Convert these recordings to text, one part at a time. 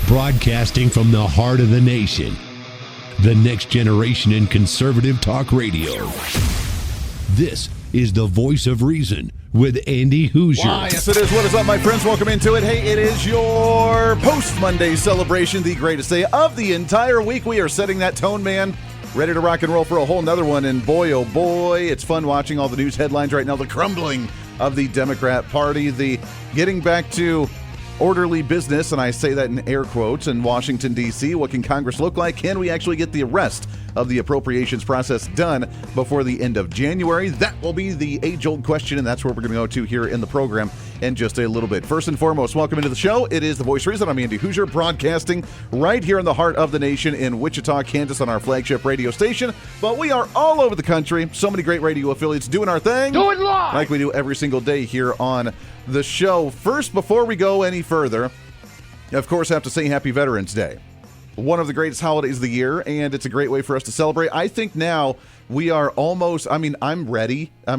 Broadcasting from the heart of the nation, the next generation in conservative talk radio. This is the Voice of Reason with Andy Hoosier. Why, yes, it is. What is up, my friends? Welcome into it. Hey, it is your post-Monday celebration, the greatest day of the entire week. We are setting that tone, man. Ready to rock and roll for a whole nother one. And boy, oh boy, it's fun watching all the news headlines right now. The crumbling of the Democrat Party, the getting back to orderly business, and I say that in air quotes, in Washington, D.C. What can Congress look like? Can we actually get the rest of the appropriations process done before the end of January? That will be the age-old question, and that's where we're going to go to here in the program in just a little bit. First and foremost, welcome into the show. It is The Voice of Reason. I'm Andy Hoosier, broadcasting right here in the heart of the nation in Wichita, Kansas, on our flagship radio station. But we are all over the country. So many great radio affiliates doing our thing. Do it live! Like we do every single day here on the show. First, before we go any further, of course, I have to say Happy Veterans Day. One of the greatest holidays of the year, and it's a great way for us to celebrate. I think now we are almost, I'm ready. I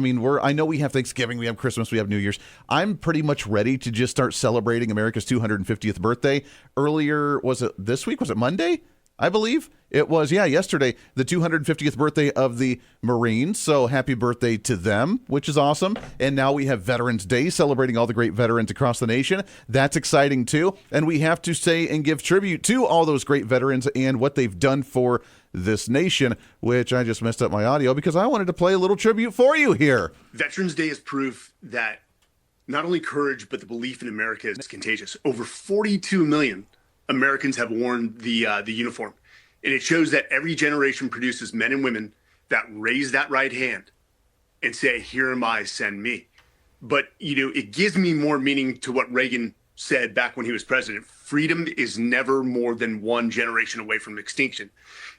know we have Thanksgiving, we have Christmas, we have New Year's. I'm pretty much ready to just start celebrating America's 250th birthday. Earlier, was it this week? Was it Monday? I believe it was, yesterday, the 250th birthday of the Marines. So happy birthday to them, which is awesome. And now we have Veterans Day, celebrating all the great veterans across the nation. That's exciting too. And we have to say and give tribute to all those great veterans and what they've done for this nation, which I just messed up my audio because I wanted to play a little tribute for you here. Veterans Day is proof that not only courage, but the belief in America is contagious. Over 42 million Americans have worn the uniform. And it shows that every generation produces men and women that raise that right hand and say, here am I, send me. But, it gives me more meaning to what Reagan said back when he was president. Freedom is never more than one generation away from extinction.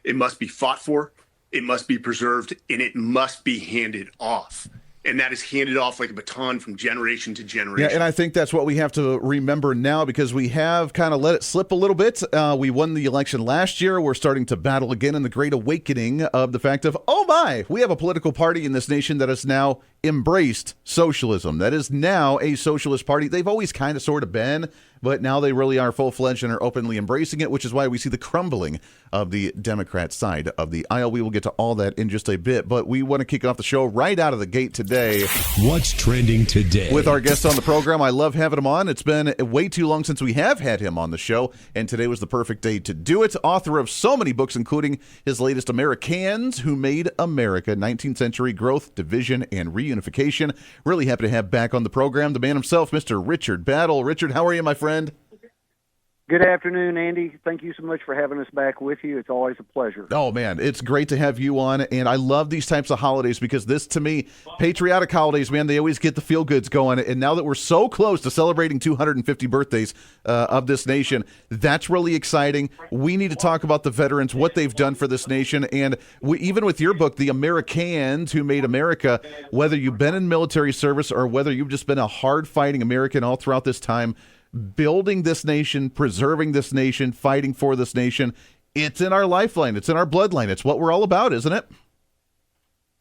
It must be fought for, it must be preserved, and it must be handed off. And that is handed off like a baton from generation to generation. Yeah, and I think that's what we have to remember now because we have kind of let it slip a little bit. We won the election last year. We're starting to battle again in the great awakening of the fact of, oh my, we have a political party in this nation that has now embraced socialism. That is now a socialist party. They've always kind of sort of been, but now they really are full-fledged and are openly embracing it, which is why we see the crumbling of the Democrat side of the aisle. We will get to all that in just a bit, but we want to kick off the show right out of the gate today. What's trending today? With our guest on the program. I love having him on. It's been way too long since we have had him on the show, and today was the perfect day to do it. Author of so many books, including his latest Americans Who Made America, 19th Century Growth, Division, and Reunification. Really happy to have back on the program the man himself, Mr. Richard Battle. Richard, how are you, my friend? Good afternoon, Andy. Thank you so much for having us back with you. It's always a pleasure. Oh, man, it's great to have you on, and I love these types of holidays because this, to me, patriotic holidays, man, they always get the feel-goods going, and now that we're so close to celebrating 250 birthdays of this nation, that's really exciting. We need to talk about the veterans, what they've done for this nation, and even with your book, The Americans Who Made America, whether you've been in military service or whether you've just been a hard-fighting American all throughout this time, building this nation, preserving this nation, fighting for this nation. It's in our lifeline. It's in our bloodline. It's what we're all about, isn't it?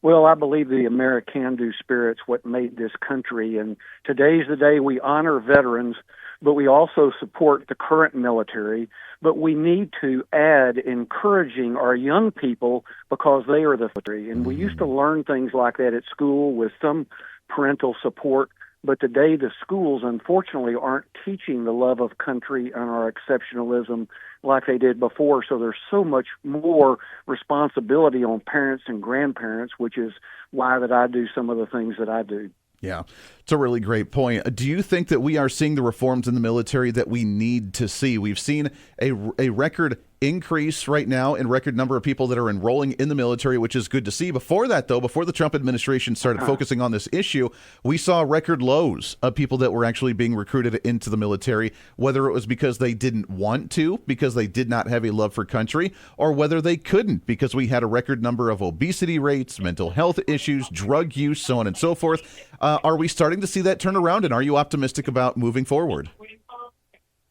Well, I believe the American-do spirit's what made this country, and today's the day we honor veterans, but we also support the current military, but we need to add encouraging our young people because they are the future. And we used to learn things like that at school with some parental support. But today the schools, unfortunately, aren't teaching the love of country and our exceptionalism like they did before. So there's so much more responsibility on parents and grandparents, which is why that I do some of the things that I do. Yeah, it's a really great point. Do you think that we are seeing the reforms in the military that we need to see? We've seen a record increase right now in record number of people that are enrolling in the military, which is good to see. Before that, though, before the Trump administration started focusing on this issue, we saw record lows of people that were actually being recruited into the military, whether it was because they didn't want to, because they did not have a love for country, or whether they couldn't, because we had a record number of obesity rates, mental health issues, drug use, so on and so forth. Are we starting to see that turn around, and are you optimistic about moving forward?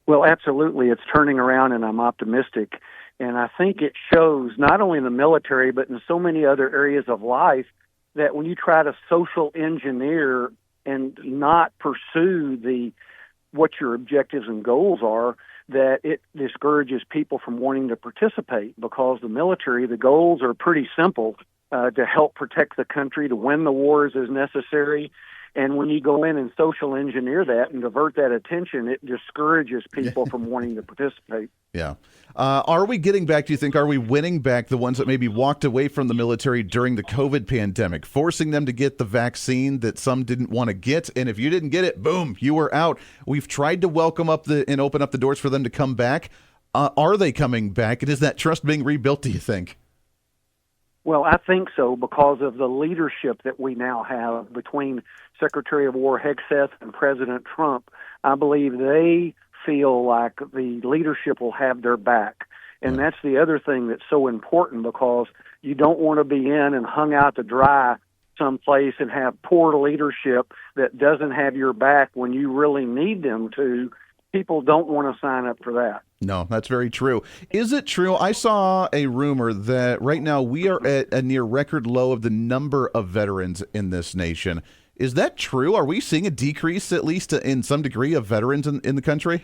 Well, absolutely. It's turning around, and I'm optimistic. And I think it shows not only in the military, but in so many other areas of life, that when you try to social engineer and not pursue what your objectives and goals are, that it discourages people from wanting to participate, because the military, the goals are pretty simple, to help protect the country, to win the wars as necessary. And when you go in and social engineer that and divert that attention, it discourages people from wanting to participate. Yeah. Are we getting back, do you think, are we winning back the ones that maybe walked away from the military during the COVID pandemic, forcing them to get the vaccine that some didn't want to get? And if you didn't get it, boom, you were out. We've tried to welcome up and open up the doors for them to come back. Are they coming back? And is that trust being rebuilt, do you think? Well, I think so, because of the leadership that we now have between Secretary of War Hegseth and President Trump. I believe they feel like the leadership will have their back. And that's the other thing that's so important, because you don't want to be in and hung out to dry someplace and have poor leadership that doesn't have your back when you really need them to. People don't want to sign up for that. No, that's very true. Is it true? I saw a rumor that right now we are at a near record low of the number of veterans in this nation. Is that true? Are we seeing a decrease, at least in some degree, of veterans in the country?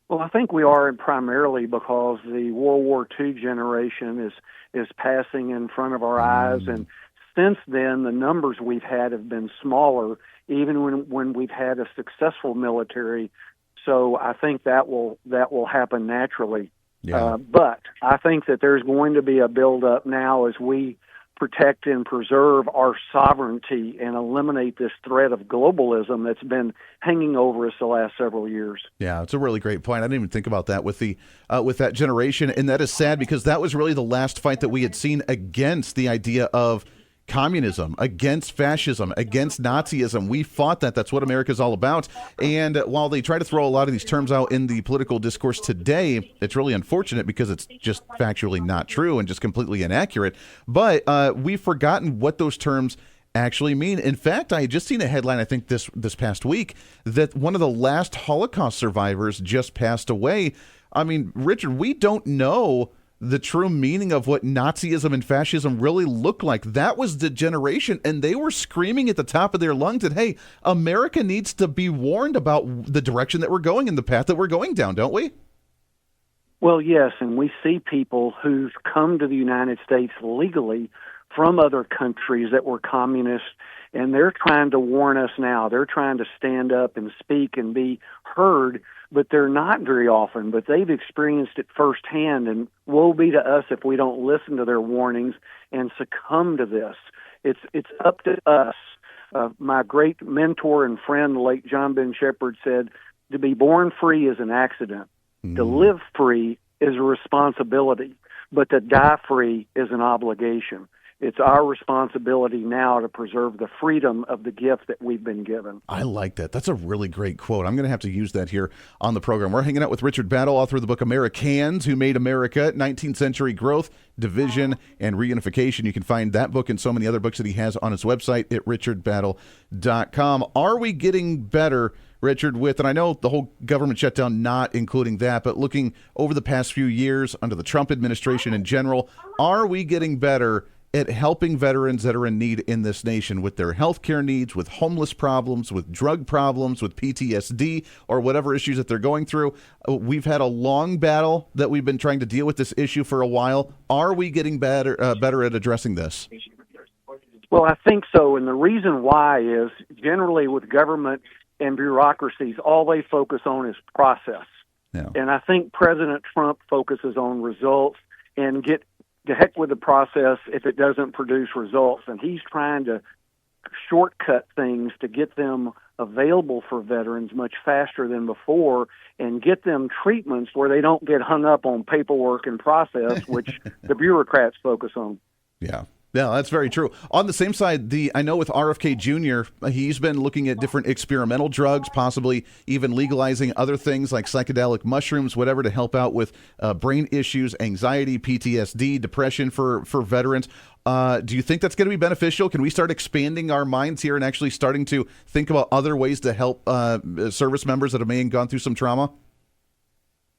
Well, I think we are, primarily because the World War II generation is passing in front of our eyes, and since then the numbers we've had have been smaller, even when we've had a successful military. So I think that will happen naturally. Yeah. But I think that there's going to be a buildup now as we protect and preserve our sovereignty and eliminate this threat of globalism that's been hanging over us the last several years. Yeah, it's a really great point. I didn't even think about that with that generation, and that is sad, because that was really the last fight that we had seen against the idea of communism, against fascism, against Nazism. We fought that. That's what America's all about. And while they try to throw a lot of these terms out in the political discourse today, it's really unfortunate, because it's just factually not true and just completely inaccurate. But we've forgotten what those terms actually mean. In fact, I had just seen a headline, I think this past week, that one of the last Holocaust survivors just passed away. I mean, Richard, we don't know the true meaning of what Nazism and fascism really looked like. That was the generation, and they were screaming at the top of their lungs that, hey, America needs to be warned about the direction that we're going and the path that we're going down, don't we? Well, yes, and we see people who've come to the United States legally from other countries that were communist, and they're trying to warn us now. They're trying to stand up and speak and be heard, but they're not very often, but they've experienced it firsthand, and woe be to us if we don't listen to their warnings and succumb to this. It's up to us. My great mentor and friend, the late John Ben Shepherd, said, to be born free is an accident. To live free is a responsibility, but to die free is an obligation. It's our responsibility now to preserve the freedom of the gift that we've been given. I like that. That's a really great quote. I'm going to have to use that here on the program. We're hanging out with Richard Battle, author of the book Americans Who Made America, 19th Century Growth, Division, and Reunification. You can find that book and so many other books that he has on his website at richardbattle.com. Are we getting better, Richard, and I know the whole government shutdown not including that, but looking over the past few years under the Trump administration in general, are we getting better at helping veterans that are in need in this nation with their health care needs, with homeless problems, with drug problems, with PTSD, or whatever issues that they're going through? We've had a long battle that we've been trying to deal with this issue for a while. Are we getting better at addressing this? Well, I think so, and the reason why is generally with government and bureaucracies, all they focus on is process. Yeah. And I think President Trump focuses on results and get the heck with the process if it doesn't produce results. And he's trying to shortcut things to get them available for veterans much faster than before and get them treatments where they don't get hung up on paperwork and process, which the bureaucrats focus on. Yeah. Yeah, that's very true. On the same side, I know with RFK Jr., he's been looking at different experimental drugs, possibly even legalizing other things like psychedelic mushrooms, whatever, to help out with brain issues, anxiety, PTSD, depression for veterans. Do you think that's going to be beneficial? Can we start expanding our minds here and actually starting to think about other ways to help service members that have may have gone through some trauma?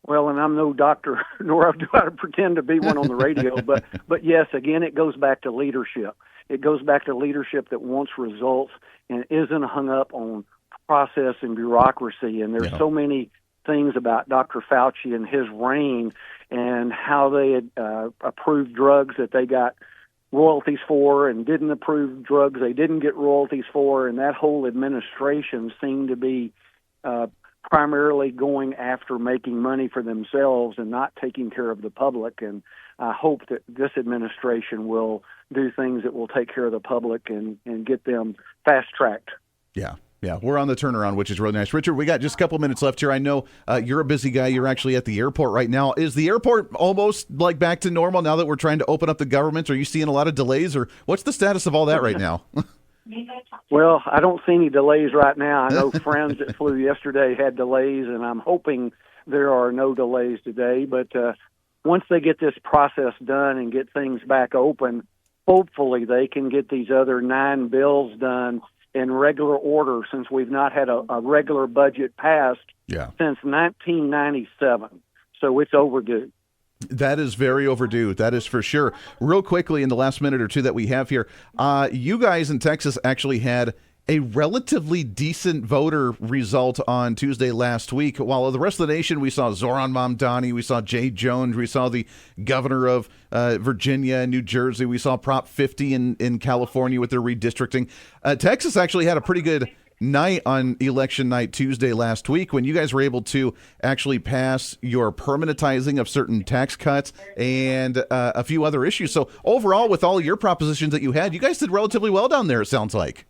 Well, and I'm no doctor, nor do I pretend to be one on the radio, but yes, again, it goes back to leadership. It goes back to leadership that wants results and isn't hung up on process and bureaucracy. And there's so many things about Dr. Fauci and his reign and how they had approved drugs that they got royalties for and didn't approve drugs they didn't get royalties for, and that whole administration seemed to be primarily going after making money for themselves and not taking care of the public. And I hope that this administration will do things that will take care of the public and get them fast-tracked. Yeah, we're on the turnaround, which is really nice. Richard, we got just a couple minutes left here. I know you're a busy guy. You're actually at the airport right now. Is the airport almost like back to normal now that we're trying to open up the government? Are you seeing a lot of delays, or what's the status of all that right now? Well, I don't see any delays right now. I know friends that flew yesterday had delays, and I'm hoping there are no delays today. But once they get this process done and get things back open, hopefully they can get these other 9 bills done in regular order, since we've not had a regular budget passed since 1997. So it's overdue. That is very overdue. That is for sure. Real quickly, in the last minute or two that we have here, you guys in Texas actually had a relatively decent voter result on Tuesday last week. While the rest of the nation, we saw Zoran Mamdani, we saw Jay Jones, we saw the governor of Virginia and New Jersey, we saw Prop 50 in California with their redistricting. Texas actually had a pretty good night on election night Tuesday last week when you guys were able to actually pass your permanentizing of certain tax cuts and a few other issues. So overall, with all your propositions that you had, you guys did relatively well down there, it sounds like.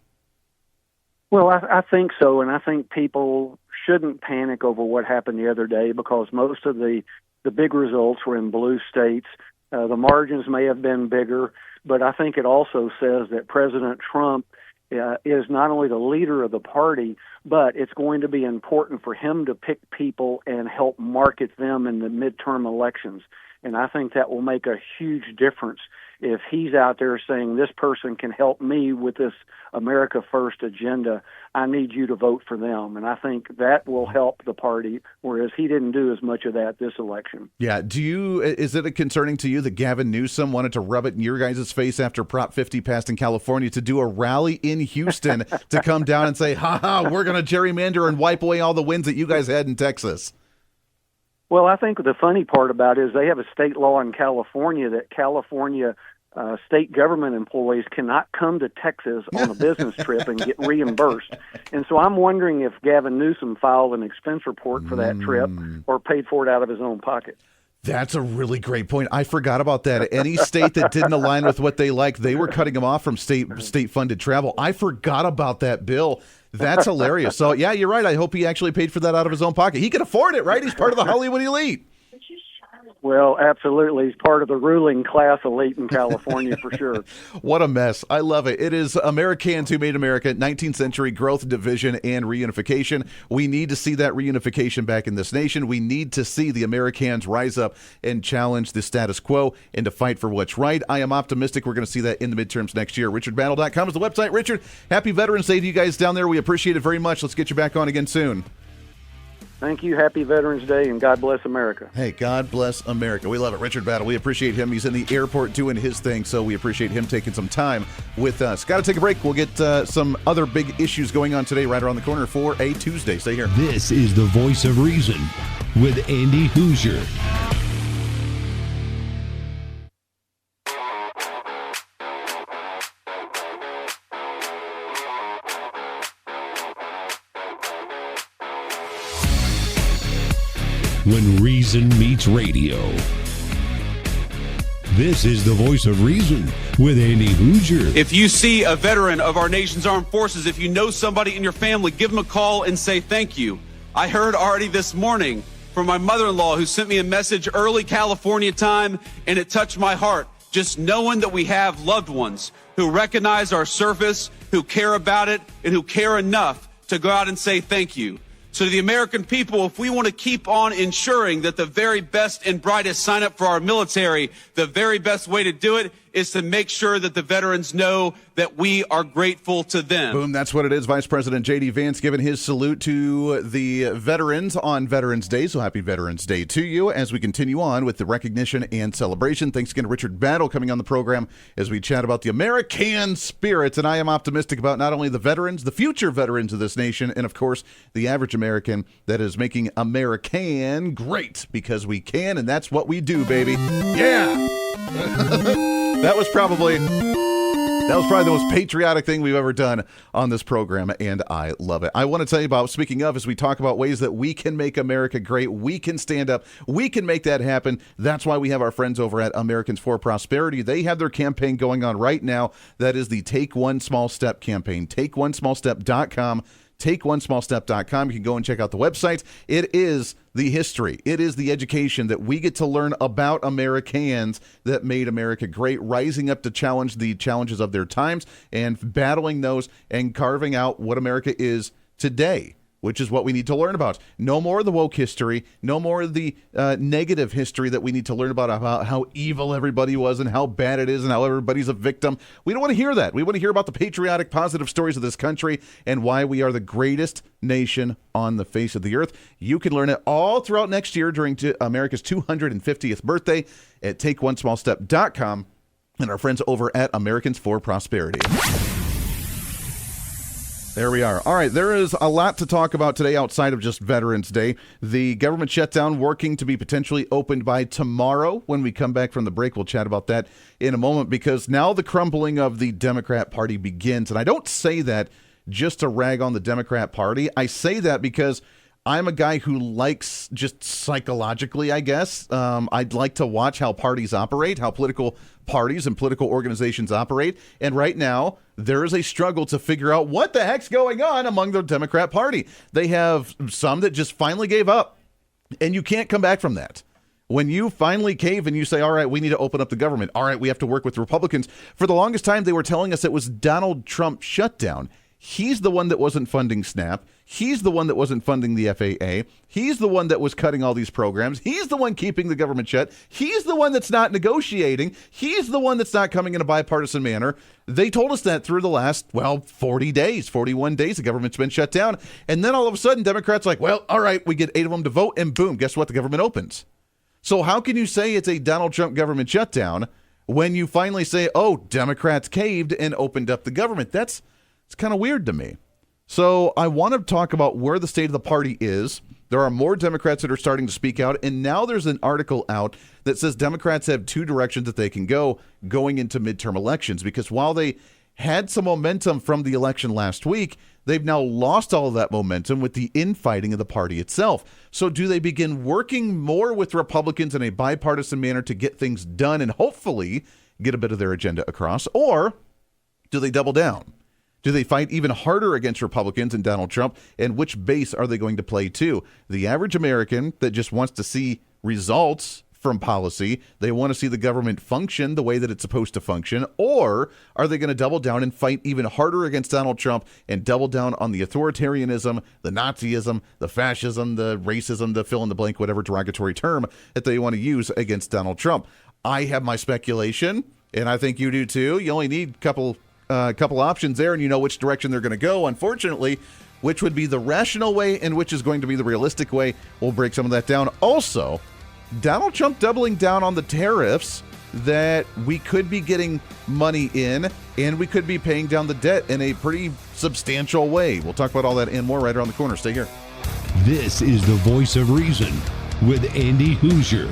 Well, I think so, and I think people shouldn't panic over what happened the other day, because most of the big results were in blue states. The margins may have been bigger, but I think it also says that President Trump is not only the leader of the party, but it's going to be important for him to pick people and help market them in the midterm elections. And I think that will make a huge difference if he's out there saying, this person can help me with this America First agenda. I need you to vote for them. And I think that will help the party, whereas he didn't do as much of that this election. Yeah. Is it concerning to you that Gavin Newsom wanted to rub it in your guys' face after Prop 50 passed in California to do a rally in Houston to come down and say, we're going to gerrymander and wipe away all the wins that you guys had in Texas? Well, I think the funny part about it is they have a state law in California that California state government employees cannot come to Texas on a business trip and get reimbursed. And so I'm wondering if Gavin Newsom filed an expense report for that trip or paid for it out of his own pocket. That's a really great point. I forgot about that. Any state that didn't align with what they like, they were cutting them off from state-funded travel. I forgot about that bill. That's hilarious. So, yeah, you're right. I hope he actually paid for that out of his own pocket. He can afford it, right? He's part of the Hollywood elite. Well, absolutely. He's part of the ruling class elite in California for sure. What a mess. I love it. It is Americans who made America, 19th century growth, division, and reunification. We need to see that reunification back in this nation. We need to see the Americans rise up and challenge the status quo and to fight for what's right. I am optimistic we're going to see that in the midterms next year. RichardBattle.com is the website. Richard, happy Veterans Day to you guys down there. We appreciate it very much. Let's get you back on again soon. Thank you. Happy Veterans Day, and God bless America. Hey, God bless America. We love it. Richard Battle, we appreciate him. He's in the airport doing his thing, so we appreciate him taking some time with us. Got to take a break. We'll get some other big issues going on today right around the corner for a Tuesday. Stay here. This is the Voice of Reason with Andy Hoosier. When reason meets radio. This is the Voice of Reason with Andy Hoosier. If you see a veteran of our nation's armed forces, if you know somebody in your family, give them a call and say thank you. I heard already this morning from my mother-in-law who sent me a message early California time, and it touched my heart. Just knowing that we have loved ones who recognize our service, who care about it, and who care enough to go out and say thank you. So to the American people, if we want to keep on ensuring that the very best and brightest sign up for our military, the very best way to do it is to make sure that the veterans know that we are grateful to them. Boom, that's what it is. Vice President J.D. Vance giving his salute to the veterans on Veterans Day. So happy Veterans Day to you as we continue on with the recognition and celebration. Thanks again to Richard Battle coming on the program as we chat about the American spirit. And I am optimistic about not only the veterans, the future veterans of this nation, and of course, the average American that is making American great because we can, and that's what we do, baby. Yeah! That was probably the most patriotic thing we've ever done on this program, and I love it. I want to tell you about, speaking of, as we talk about ways that we can make America great, we can stand up, we can make that happen. That's why we have our friends over at Americans for Prosperity. They have their campaign going on right now. That is the Take One Small Step campaign. TakeOneSmallStep.com. TakeOneSmallStep.com. You can go and check out the website. It is the history. It is the education that we get to learn about Americans that made America great, rising up to challenge the challenges of their times and battling those and carving out what America is today, which is what we need to learn about. No more of the woke history, no more of the negative history that we need to learn about how evil everybody was and how bad it is and how everybody's a victim. We don't want to hear that. We want to hear about the patriotic, positive stories of this country and why we are the greatest nation on the face of the earth. You can learn it all throughout next year during America's 250th birthday at TakeOneSmallStep.com and our friends over at Americans for Prosperity. There we are. All right, there is a lot to talk about today outside of just Veterans Day. The government shutdown working to be potentially opened by tomorrow. When we come back from the break, we'll chat about that in a moment because now the crumbling of the Democrat Party begins. And I don't say that just to rag on the Democrat Party. I say that because I'm a guy who likes, just psychologically, I guess, I'd like to watch how parties operate, how political parties and political organizations operate. And right now, there is a struggle to figure out what the heck's going on among the Democrat Party. They have some that just finally gave up, and you can't come back from that. When you finally cave and you say, all right, we need to open up the government. All right, we have to work with Republicans. For the longest time, they were telling us it was Donald Trump shutdown. He's the one that wasn't funding SNAP. He's the one that wasn't funding the FAA. He's the one that was cutting all these programs. He's the one keeping the government shut. He's the one that's not negotiating. He's the one that's not coming in a bipartisan manner. They told us that through the last, 40 days, 41 days, the government's been shut down. And then all of a sudden, Democrats are like, well, all right, we get 8 of them to vote, and boom, guess what? The government opens. So how can you say it's a Donald Trump government shutdown when you finally say, oh, Democrats caved and opened up the government? It's kind of weird to me. So I want to talk about where the state of the party is. There are more Democrats that are starting to speak out. And now there's an article out that says Democrats have 2 directions that they can go going into midterm elections. Because while they had some momentum from the election last week, they've now lost all of that momentum with the infighting of the party itself. So do they begin working more with Republicans in a bipartisan manner to get things done and hopefully get a bit of their agenda across? Or do they double down? Do they fight even harder against Republicans and Donald Trump? And which base are they going to play to? The average American that just wants to see results from policy, they want to see the government function the way that it's supposed to function, or are they going to double down and fight even harder against Donald Trump and double down on the authoritarianism, the Nazism, the fascism, the racism, the fill in the blank, whatever derogatory term that they want to use against Donald Trump? I have my speculation, and I think you do too. You only need a couple options there, and you know which direction they're going to go. Unfortunately, which would be the rational way and which is going to be the realistic way. We'll break some of that down. Also, Donald Trump doubling down on the tariffs that we could be getting money in, and we could be paying down the debt in a pretty substantial way. We'll talk about all that and more right around the corner. Stay here. This is the Voice of Reason with Andy Hoosier.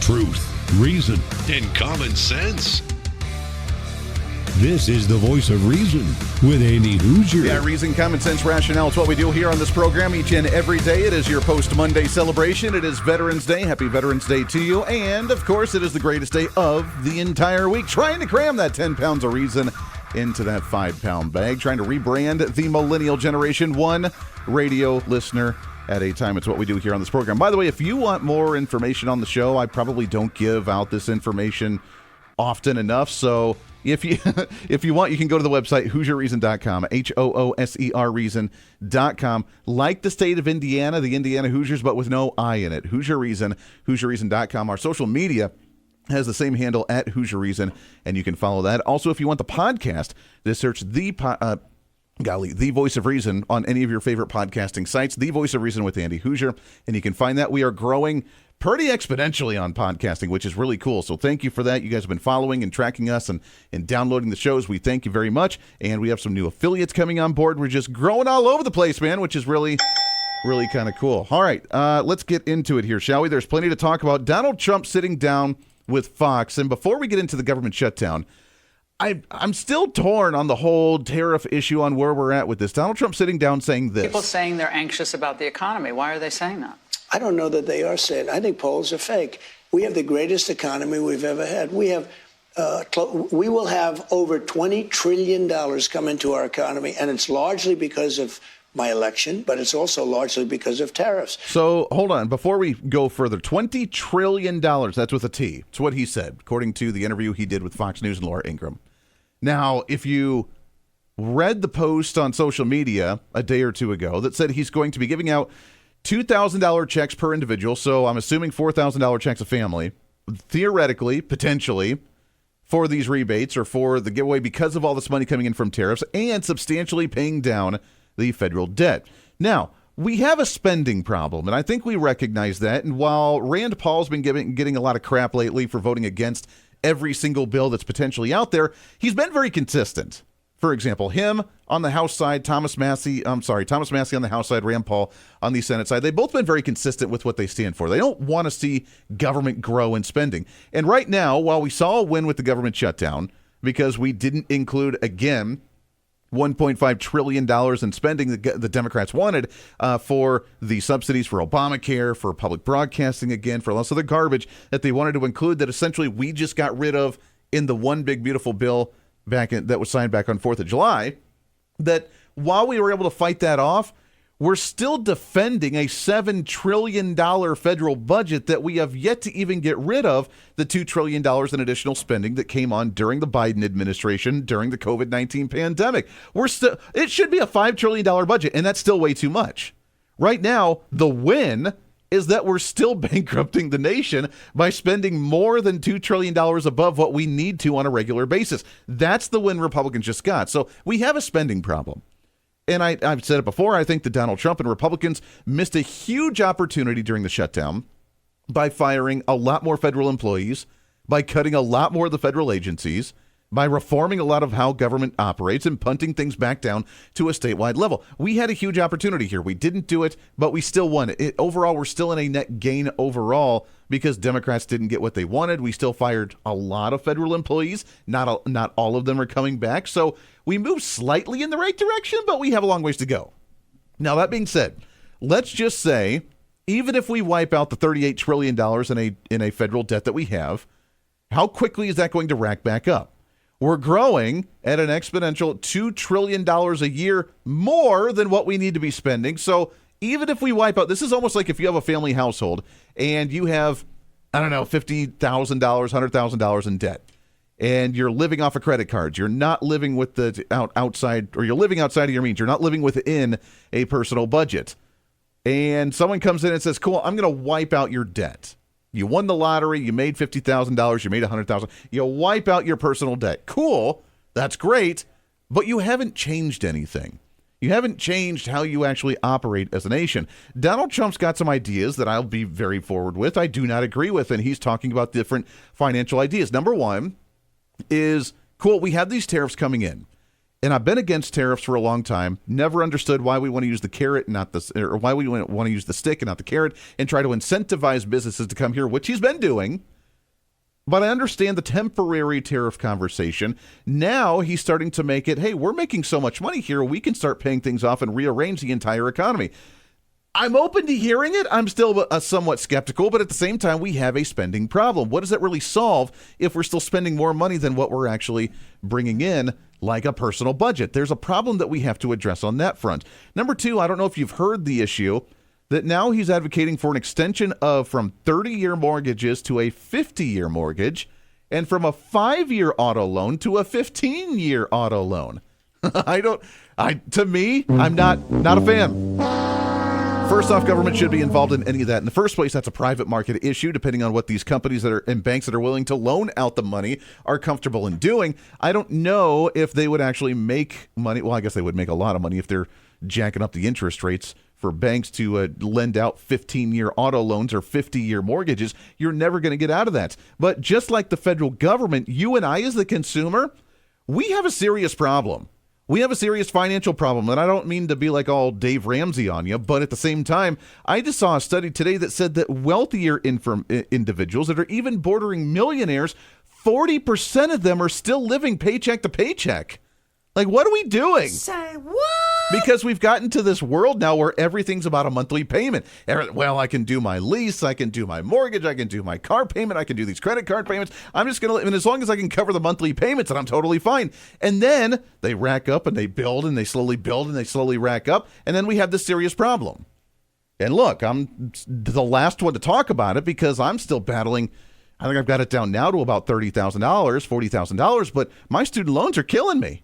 Truth, reason, and common sense. This is the Voice of Reason with Andy Hoosier. Yeah, reason, common sense, rationale. It's what we do here on this program each and every day. It is your post-Monday celebration. It is Veterans Day. Happy Veterans Day to you. And, of course, it is the greatest day of the entire week. Trying to cram that 10 pounds of reason into that 5-pound bag. Trying to rebrand the millennial generation one radio listener at a time. It's what we do here on this program. By the way, if you want more information on the show, I probably don't give out this information often enough. So if you if you want, you can go to the website HoosierReason.com, HOOSER Reason.com. Like the state of Indiana, the Indiana Hoosiers, but with no I in it. Hoosier Reason, HoosierReason.com. Our social media has the same handle at Hoosier Reason, and you can follow that. Also, if you want the podcast, just search the Voice of Reason on any of your favorite podcasting sites, The Voice of Reason with Andy Hoosier, and you can find that. We are growing pretty exponentially on podcasting, which is really cool. So thank you for that. You guys have been following and tracking us and downloading the shows. We thank you very much. And we have some new affiliates coming on board. We're just growing all over the place, man, which is really kind of cool. All right, let's get into it here, shall we? There's plenty to talk about. Donald Trump sitting down with Fox. And before we get into the government shutdown, I'm still torn on the whole tariff issue on where we're at with this. Donald Trump sitting down saying this. People saying they're anxious about the economy. Why are they saying that? I don't know that they are saying. I think polls are fake. We have the greatest economy we've ever had. We will have over $20 trillion come into our economy, and it's largely because of my election, but it's also largely because of tariffs. So hold on. Before we go further, $20 trillion, that's with a T. It's what he said, according to the interview he did with Fox News and Laura Ingraham. Now, if you read the post on social media a day or two ago that said he's going to be giving out $2,000 checks per individual, so I'm assuming $4,000 checks a family, theoretically, potentially, for these rebates or for the giveaway because of all this money coming in from tariffs and substantially paying down the federal debt. Now, we have a spending problem, and I think we recognize that. And while Rand Paul's been getting a lot of crap lately for voting against every single bill that's potentially out there, he's been very consistent. For example, him on the House side, Thomas Massey on the House side, Rand Paul on the Senate side. They've both been very consistent with what they stand for. They don't want to see government grow in spending. And right now, while we saw a win with the government shutdown, because we didn't include, again, $1.5 trillion in spending the Democrats wanted for the subsidies for Obamacare, for public broadcasting, again, for lots of the garbage that they wanted to include that essentially we just got rid of in the one big beautiful bill that was signed back on 4th of July, that while we were able to fight that off, we're still defending a $7 trillion federal budget that we have yet to even get rid of the $2 trillion in additional spending that came on during the Biden administration during the COVID-19 pandemic. It should be a $5 trillion budget, and that's still way too much. Right now, the win is that we're still bankrupting the nation by spending more than $2 trillion above what we need to on a regular basis. That's the win Republicans just got. So we have a spending problem. And I've said it before, I think that Donald Trump and Republicans missed a huge opportunity during the shutdown by firing a lot more federal employees, by cutting a lot more of the federal agencies, by reforming a lot of how government operates and punting things back down to a statewide level. We had a huge opportunity here. We didn't do it, but we still won it. Overall, we're still in a net gain overall because Democrats didn't get what they wanted. We still fired a lot of federal employees. Not all of them are coming back. So we moved slightly in the right direction, but we have a long ways to go. Now, that being said, let's just say, even if we wipe out the $38 trillion in a federal debt that we have, how quickly is that going to rack back up? We're growing at an exponential $2 trillion a year more than what we need to be spending. So even if we wipe out, this is almost like if you have a family household and you have, $50,000, $100,000 in debt, and you're living off of credit cards. You're not living with the outside, or you're living outside of your means. You're not living within a personal budget. And someone comes in and says, cool, I'm going to wipe out your debt. You won the lottery, you made $50,000, you made $100,000. You wipe out your personal debt. Cool, that's great, but you haven't changed anything. You haven't changed how you actually operate as a nation. Donald Trump's got some ideas that I'll be very forward with. I do not agree with, and he's talking about different financial ideas. Number one is, cool, we have these tariffs coming in. And I've been against tariffs for a long time. Never understood why we want to use the carrot, or why we want to use the stick and not the carrot, and try to incentivize businesses to come here, which he's been doing. But I understand the temporary tariff conversation. Now he's starting to make it, hey, we're making so much money here, we can start paying things off and rearrange the entire economy. I'm open to hearing it. I'm still somewhat skeptical, but at the same time, we have a spending problem. What does that really solve if we're still spending more money than what we're actually bringing in, like a personal budget? There's a problem that we have to address on that front. Number two, I don't know if you've heard the issue that now he's advocating for an extension of from 30-year mortgages to a 50-year mortgage and from a 5-year auto loan to a 15-year auto loan. To me, I'm not a fan. First off, government should be involved in any of that. In the first place, that's a private market issue, depending on what these companies that are and banks that are willing to loan out the money are comfortable in doing. I don't know if they would actually make money. Well, I guess they would make a lot of money if they're jacking up the interest rates for banks to lend out 15-year auto loans or 50-year mortgages. You're never going to get out of that. But just like the federal government, you and I as the consumer, we have a serious problem. We have a serious financial problem, and I don't mean to be like all Dave Ramsey on you, but at the same time, I just saw a study today that said that wealthier individuals that are even bordering millionaires, 40% of them are still living paycheck to paycheck. Like, what are we doing? Say what? Because we've gotten to this world now where everything's about a monthly payment. Well, I can do my lease, I can do my mortgage, I can do my car payment, I can do these credit card payments. I'm just going to, and as long as I can cover the monthly payments, then I'm totally fine. And then they rack up and they build and they slowly build and they slowly rack up. And then we have this serious problem. And look, I'm the last one to talk about it because I'm still battling. I think I've got it down now to about $30,000, $40,000, but my student loans are killing me.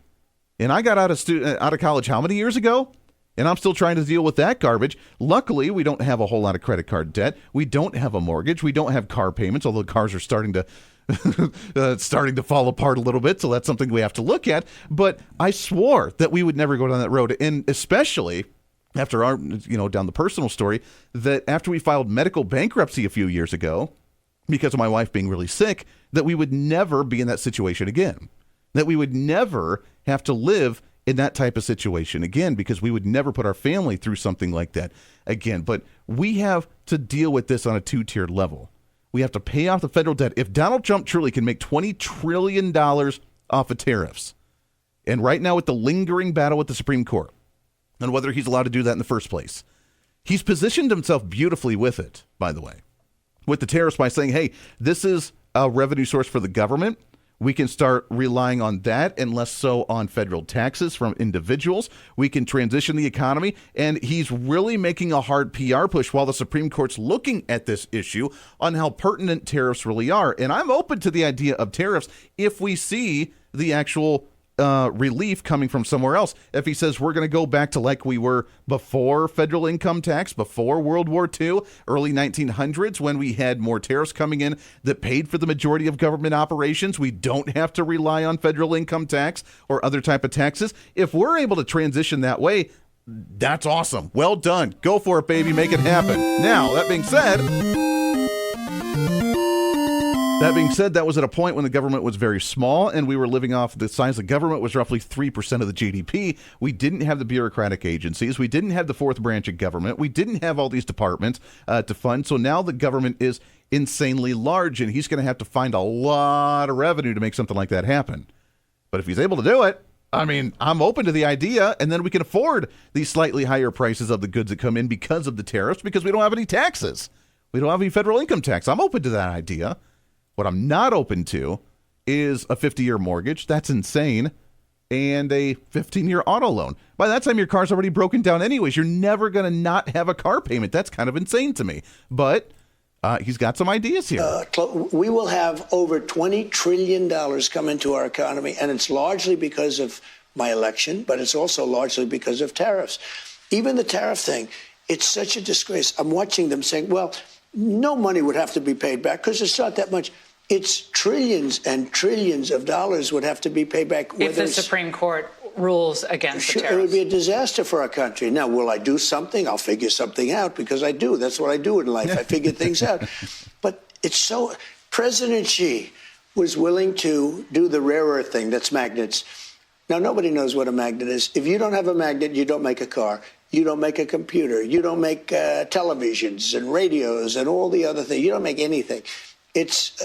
And I got out of college how many years ago? And I'm still trying to deal with that garbage. Luckily, we don't have a whole lot of credit card debt. We don't have a mortgage. We don't have car payments, although cars are starting to fall apart a little bit. So that's something we have to look at. But I swore that we would never go down that road. And especially after our, down the personal story, that after we filed medical bankruptcy a few years ago, because of my wife being really sick, that we would never be in that situation again. That we would never have to live in that type of situation again, because we would never put our family through something like that again. But we have to deal with this on a two-tiered level. We have to pay off the federal debt. If Donald Trump truly can make $20 trillion off of tariffs, and right now with the lingering battle with the Supreme Court on whether he's allowed to do that in the first place, he's positioned himself beautifully with it, by the way, with the tariffs by saying, hey, this is a revenue source for the government. We can start relying on that and less so on federal taxes from individuals. We can transition the economy. And he's really making a hard PR push while the Supreme Court's looking at this issue on how pertinent tariffs really are. And I'm open to the idea of tariffs if we see the actual relief coming from somewhere else. If he says we're going to go back to like we were before federal income tax, before World War II, early 1900s, when we had more tariffs coming in that paid for the majority of government operations, we don't have to rely on federal income tax or other type of taxes. If we're able to transition that way, that's awesome. Well done. Go for it, baby. Make it happen. Now, that being said, that was at a point when the government was very small and we were living off the size of the government was roughly 3% of the GDP. We didn't have the bureaucratic agencies. We didn't have the fourth branch of government. We didn't have all these departments to fund. So now the government is insanely large and he's going to have to find a lot of revenue to make something like that happen. But if he's able to do it, I mean, I'm open to the idea, and then we can afford these slightly higher prices of the goods that come in because of the tariffs, because we don't have any taxes. We don't have any federal income tax. I'm open to that idea. What I'm not open to is a 50-year mortgage. That's insane. And a 15-year auto loan. By that time, your car's already broken down anyways. You're never going to not have a car payment. That's kind of insane to me. But he's got some ideas here. We will have over $20 trillion come into our economy, and it's largely because of my election, but it's also largely because of tariffs. Even the tariff thing, it's such a disgrace. I'm watching them saying, well, no money would have to be paid back because it's not that much. It's trillions and trillions of dollars would have to be paid back. If the Supreme Court rules against the tariffs. It would be a disaster for our country. Now, will I do something? I'll figure something out because I do. That's what I do in life. I figure things out. But it's so... President Xi was willing to do the rare earth thing, that's magnets. Now, nobody knows what a magnet is. If you don't have a magnet, you don't make a car. You don't make a computer. You don't make televisions and radios and all the other things. You don't make anything. It's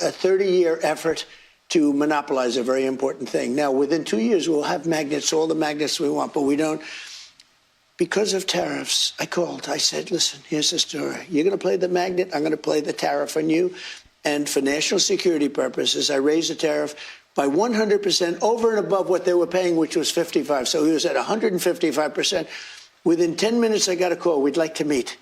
a 30-year effort to monopolize a very important thing. Now, within 2 years, we'll have magnets, all the magnets we want, but we don't. Because of tariffs, I called. I said, listen, here's the story. You're going to play the magnet. I'm going to play the tariff on you. And for national security purposes, I raised the tariff by 100% over and above what they were paying, which was 55%. So he was at 155%. Within 10 minutes, I got a call. We'd like to meet.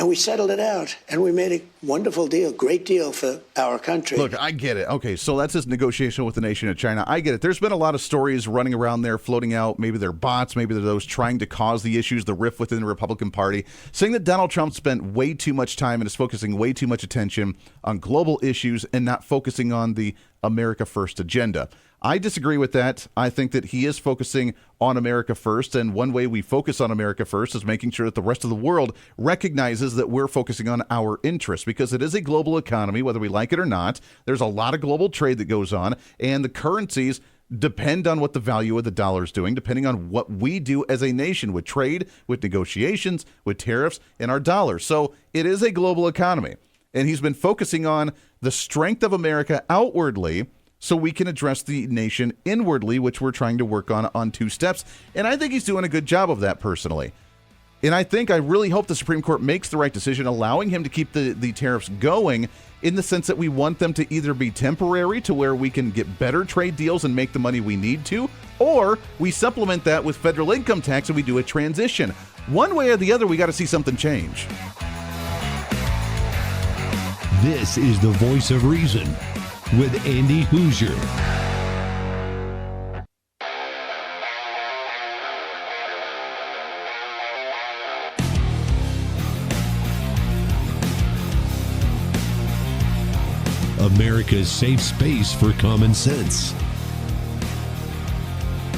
And we settled it out, and we made a wonderful deal, great deal for our country. Look, I get it. Okay, so that's his negotiation with the nation of China. I get it. There's been a lot of stories running around there, floating out. Maybe they're bots, maybe they're those trying to cause the issues, the rift within the Republican Party, saying that Donald Trump spent way too much time and is focusing way too much attention on global issues and not focusing on the America First agenda. I disagree with that. I think that he is focusing on America first, and one way we focus on America first is making sure that the rest of the world recognizes that we're focusing on our interests, because it is a global economy, whether we like it or not. There's a lot of global trade that goes on, and the currencies depend on what the value of the dollar is doing, depending on what we do as a nation with trade, with negotiations, with tariffs, and our dollars. So it is a global economy, and he's been focusing on the strength of America outwardly, so we can address the nation inwardly, which we're trying to work on 2 steps. And I think he's doing a good job of that personally. And I really hope the Supreme Court makes the right decision, allowing him to keep the tariffs going, in the sense that we want them to either be temporary to where we can get better trade deals and make the money we need to, or we supplement that with federal income tax and we do a transition. One way or the other, we got to see something change. This is the Voice of Reason with Andy Hoosier. America's safe space for common sense.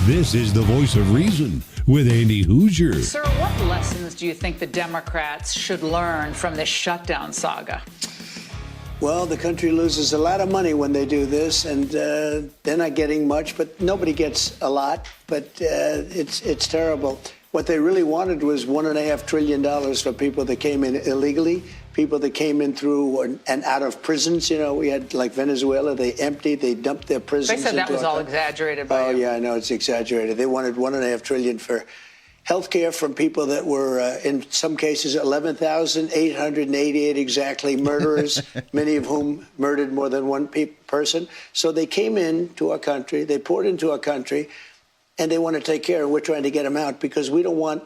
This is the Voice of Reason with Andy Hoosier. Sir, what lessons do you think the Democrats should learn from this shutdown saga? Well, the country loses a lot of money when they do this, and they're not getting much, but nobody gets a lot. But it's terrible. What they really wanted was $1.5 trillion for people that came in illegally, people that came in through and out of prisons. You know, we had, like Venezuela, they dumped their prisons. They said that was all exaggerated by you. Oh, yeah, I know, it's exaggerated. They wanted $1.5 trillion for health care from people that were, in some cases, 11,888 exactly murderers, many of whom murdered more than one person. So they came into our country, they poured into our country, and they want to take care, and we're trying to get them out because we don't want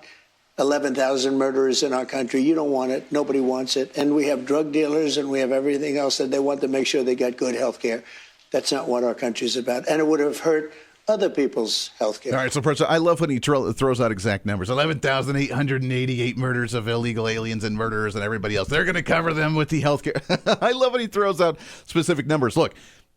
11,000 murderers in our country. You don't want it. Nobody wants it. And we have drug dealers and we have everything else that they want to make sure they got good health care. That's not what our country's about. And it would have hurt other people's health care. All right, so President, I love when he throws out exact numbers. 11,888 murders of illegal aliens and murderers and everybody else. They're going to cover them with the health care. I love when he throws out specific numbers. Look,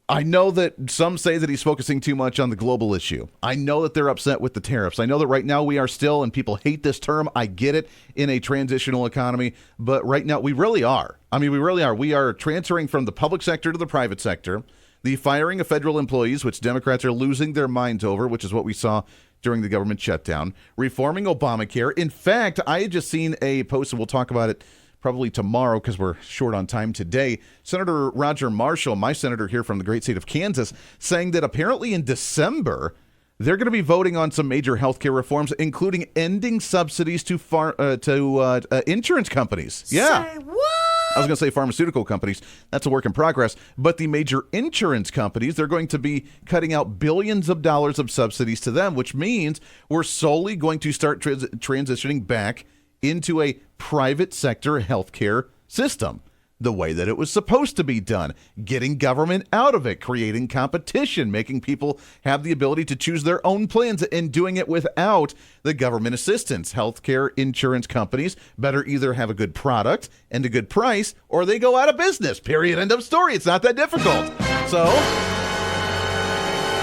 I know that some say that he's focusing too much on the global issue. I know that they're upset with the tariffs. I know that right now we are still, and people hate this term, I get it, in a transitional economy. But right now we really are. I mean, we really are. We are transferring from the public sector to the private sector. The firing of federal employees, which Democrats are losing their minds over, which is what we saw during the government shutdown. Reforming Obamacare. In fact, I had just seen a post, and we'll talk about it probably tomorrow because we're short on time today. Senator Roger Marshall, my senator here from the great state of Kansas, saying that apparently in December, they're going to be voting on some major health care reforms, including ending subsidies to insurance companies. Yeah. Say what? I was going to say pharmaceutical companies. That's a work in progress. But the major insurance companies, they're going to be cutting out billions of dollars of subsidies to them, which means we're solely going to start transitioning back into a private sector healthcare system, the way that it was supposed to be done, getting government out of it, creating competition, making people have the ability to choose their own plans, and doing it without the government assistance. Healthcare insurance companies better either have a good product and a good price, or they go out of business. Period. End of story. It's not that difficult. So,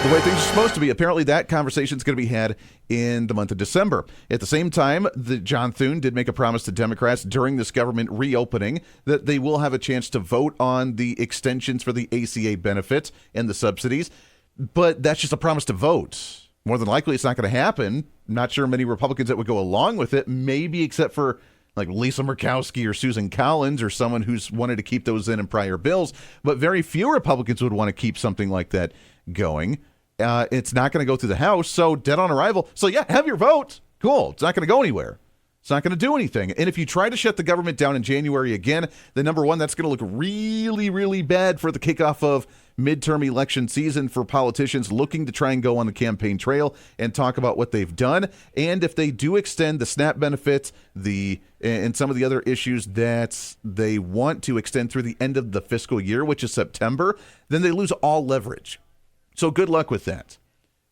the way things are supposed to be. Apparently that conversation is going to be had in the month of December. At the same time, John Thune did make a promise to Democrats during this government reopening that they will have a chance to vote on the extensions for the ACA benefits and the subsidies. But that's just a promise to vote. More than likely, it's not going to happen. Not sure many Republicans that would go along with it, maybe except for like Lisa Murkowski or Susan Collins or someone who's wanted to keep those in prior bills. But very few Republicans would want to keep something like that going. It's not going to go through the House, so dead on arrival. So yeah, have your vote. Cool. It's not going to go anywhere. It's not going to do anything. And if you try to shut the government down in January again, then number one, that's going to look really, really bad for the kickoff of midterm election season for politicians looking to try and go on the campaign trail and talk about what they've done. And if they do extend the SNAP benefits, and some of the other issues that they want to extend through the end of the fiscal year, which is September, then they lose all leverage. So good luck with that.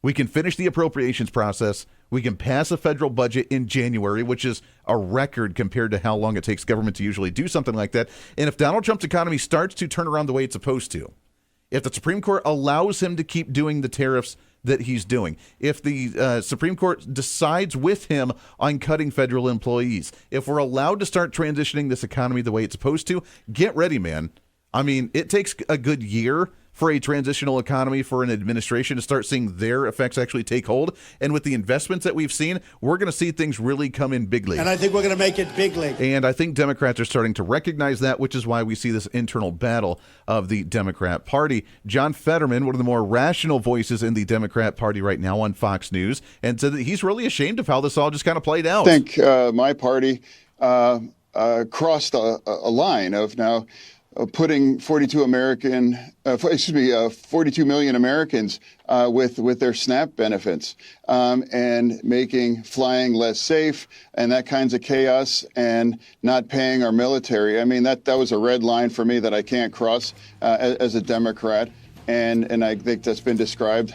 We can finish the appropriations process. We can pass a federal budget in January, which is a record compared to how long it takes government to usually do something like that. And if Donald Trump's economy starts to turn around the way it's supposed to, if the Supreme Court allows him to keep doing the tariffs that he's doing, if the Supreme Court decides with him on cutting federal employees, if we're allowed to start transitioning this economy the way it's supposed to, get ready, man. I mean, it takes a good year for a transitional economy, for an administration to start seeing their effects actually take hold. And with the investments that we've seen, we're going to see things really come in bigly. And I think we're going to make it bigly. And I think Democrats are starting to recognize that, which is why we see this internal battle of the Democrat Party. John Fetterman, one of the more rational voices in the Democrat Party right now on Fox News, and said that he's really ashamed of how this all just kind of played out. I think my party crossed a line of now putting 42 million Americans with their SNAP benefits and making flying less safe and that kinds of chaos and not paying our military. I mean, that was a red line for me that I can't cross as a Democrat. And I think that's been described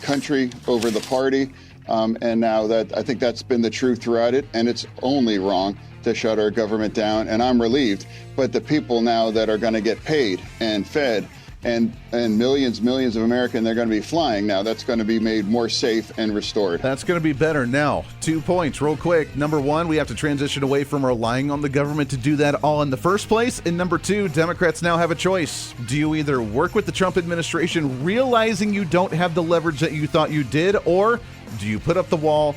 country over the party. And now that I think that's been the truth throughout it. And it's only wrong to shut our government down, and I'm relieved. But the people now that are going to get paid and fed and millions of Americans, they're going to be flying now. That's going to be made more safe and restored. That's going to be better. Now, 2 points real quick. Number one, we have to transition away from relying on the government to do that all in the first place. And number two, Democrats now have a choice. Do you either work with the Trump administration realizing you don't have the leverage that you thought you did, or do you put up the wall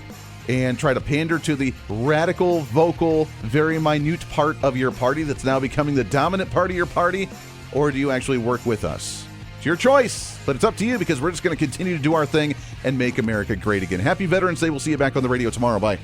and try to pander to the radical, vocal, very minute part of your party that's now becoming the dominant part of your party? Or do you actually work with us? It's your choice, but it's up to you, because we're just going to continue to do our thing and make America great again. Happy Veterans Day. We'll see you back on the radio tomorrow. Bye.